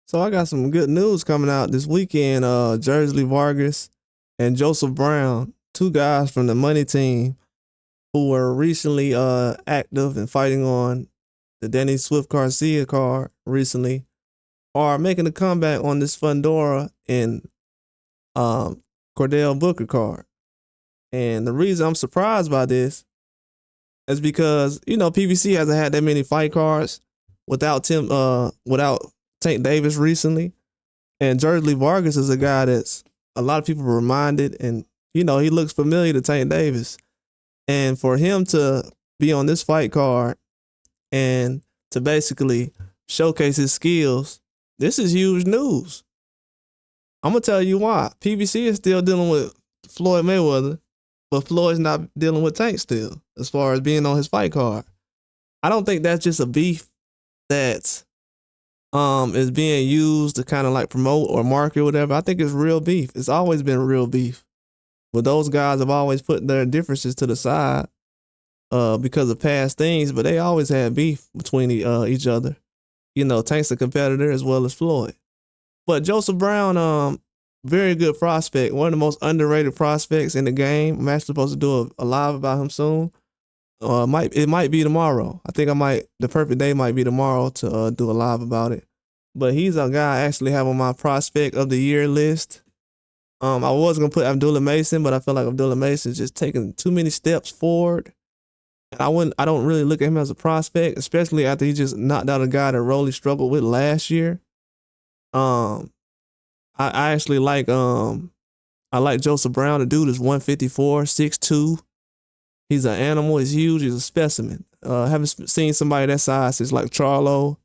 So I got some good news coming out this weekend. Jersey Vargas and Joseph Brown, two guys from the Money Team who were recently active and fighting on the Danny Swift Garcia card recently, are making a comeback on this Fundora and Cordell Booker card. And the reason I'm surprised by this is because PBC hasn't had that many fight cards without Tank Davis recently. And Jersey Vargas is a guy that's a lot of people reminded, and he looks familiar to Tank Davis. And for him to be on this fight card and to basically showcase his skills, this is huge news. I'm gonna tell you why. PBC is still dealing with Floyd Mayweather, but Floyd's not dealing with Tank still, as far as being on his fight card. I don't think that's just a beef that is being used to kind of like promote or market or whatever. I think it's real beef. It's always been real beef. But those guys have always put their differences to the side because of past things, but they always had beef between each other. Tank's a competitor as well as Floyd. But Joseph Brown, very good prospect, one of the most underrated prospects in the game. I'm actually supposed to do a live about him soon. It might be tomorrow. I think the perfect day might be tomorrow to do a live about it. But he's a guy I actually have on my prospect of the year list. I was gonna put Abdullah Mason, but I feel like Abdullah Mason's just taking too many steps forward. I don't really look at him as a prospect, especially after he just knocked out a guy that Rolly struggled with last year. I actually like Joseph Brown. The dude is 154, 6'2". He's an animal. He's huge. He's a specimen. Haven't seen somebody that size since like Charlo.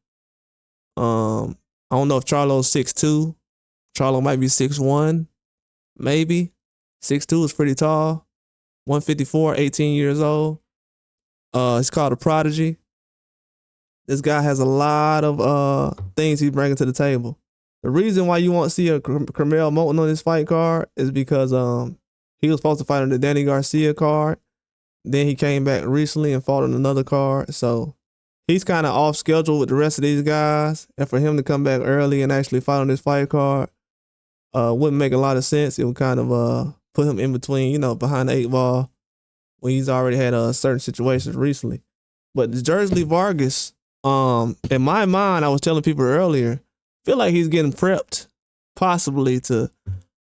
I don't know if Charlo's 6'2". Charlo might be 6'1", maybe. 6'2" is pretty tall. 154, 18 years old. He's called a prodigy. This guy has a lot of things he's bringing to the table. The reason why you won't see a Carmel Moulton on this fight card is because he was supposed to fight on the Danny Garcia card. Then he came back recently and fought on another card. So he's kind of off schedule with the rest of these guys. And for him to come back early and actually fight on this fight card wouldn't make a lot of sense. It would kind of put him in between, behind the 8 ball when he's already had certain situations recently. But the Jersey Vargas, in my mind, I was telling people earlier, feel like he's getting prepped possibly to,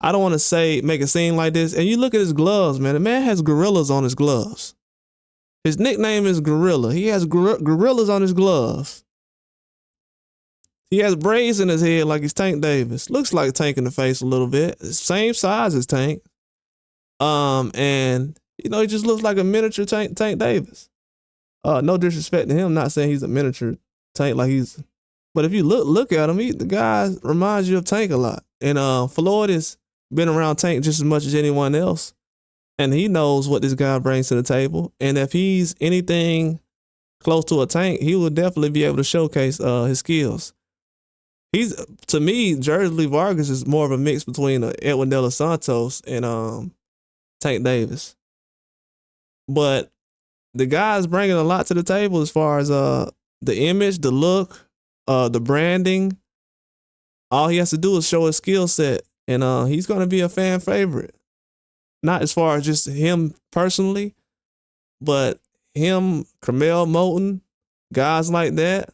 I don't want to say make it seem like this. And you look at his gloves, man. The man has gorillas on his gloves. His nickname is Gorilla. He has gorillas on his gloves. He has braids in his head like he's Tank Davis. Looks like Tank in the face a little bit. Same size as Tank. And he just looks like a miniature Tank Davis. No disrespect to him. Not saying he's a miniature Tank like he's. But if you look at him, the guy reminds you of Tank a lot. And Floyd has been around Tank just as much as anyone else. And he knows what this guy brings to the table. And if he's anything close to a Tank, he will definitely be able to showcase his skills. To me, Jersey Vargas is more of a mix between Edwin De Los Santos and Tank Davis. But the guy's bringing a lot to the table as far as the image, the look, the branding. All he has to do is show his skill set, and he's going to be a fan favorite. Not as far as just him personally, but him, Carmel Moulton, guys like that.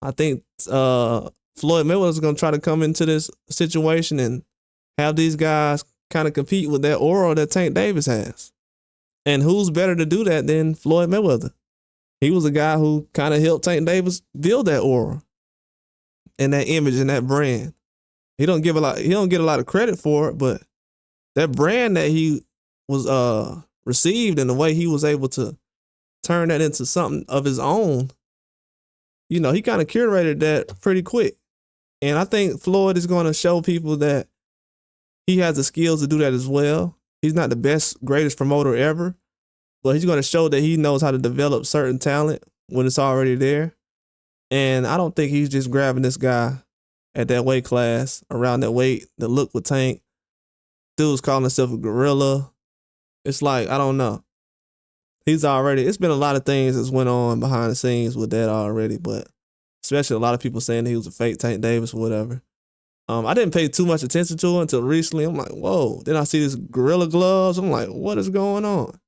I think Floyd Mayweather is going to try to come into this situation and have these guys kind of compete with that aura that Tank Davis has. And who's better to do that than Floyd Mayweather? He was a guy who kind of helped Tank Davis build that aura and that image and that brand. He don't get a lot of credit for it, but that brand that he was received and the way he was able to turn that into something of his own, he kind of curated that pretty quick. And I think Floyd is going to show people that he has the skills to do that as well. He's not the best, greatest promoter ever, but he's going to show that he knows how to develop certain talent when it's already there. And I don't think he's just grabbing this guy at that weight class, around that weight, the look with Tank. Dude's calling himself a gorilla. It's like, I don't know. It's been a lot of things that's went on behind the scenes with that already, but especially a lot of people saying that he was a fake Tank Davis or whatever. I didn't pay too much attention to it until recently. I'm like, whoa. Then I see this Gorilla Gloves. I'm like, what is going on?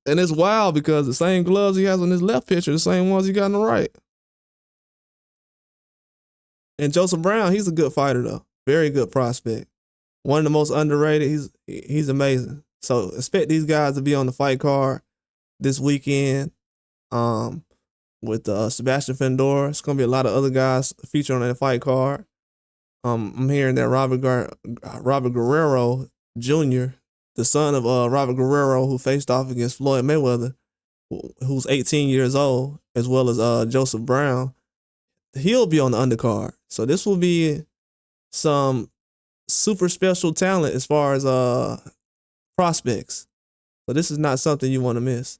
And it's wild because the same gloves he has on his left picture, the same ones he got on the right. And Joseph Brown, he's a good fighter though. Very good prospect. One of the most underrated. He's amazing. So expect these guys to be on the fight card this weekend. With Sebastian Fendora. It's gonna be a lot of other guys featured on that fight card. I'm hearing that Robert Guerrero Jr., the son of Robert Guerrero, who faced off against Floyd Mayweather, who's 18 years old, as well as Joseph Brown, he'll be on the undercard. So this will be some super special talent as far as prospects. So this is not something you want to miss.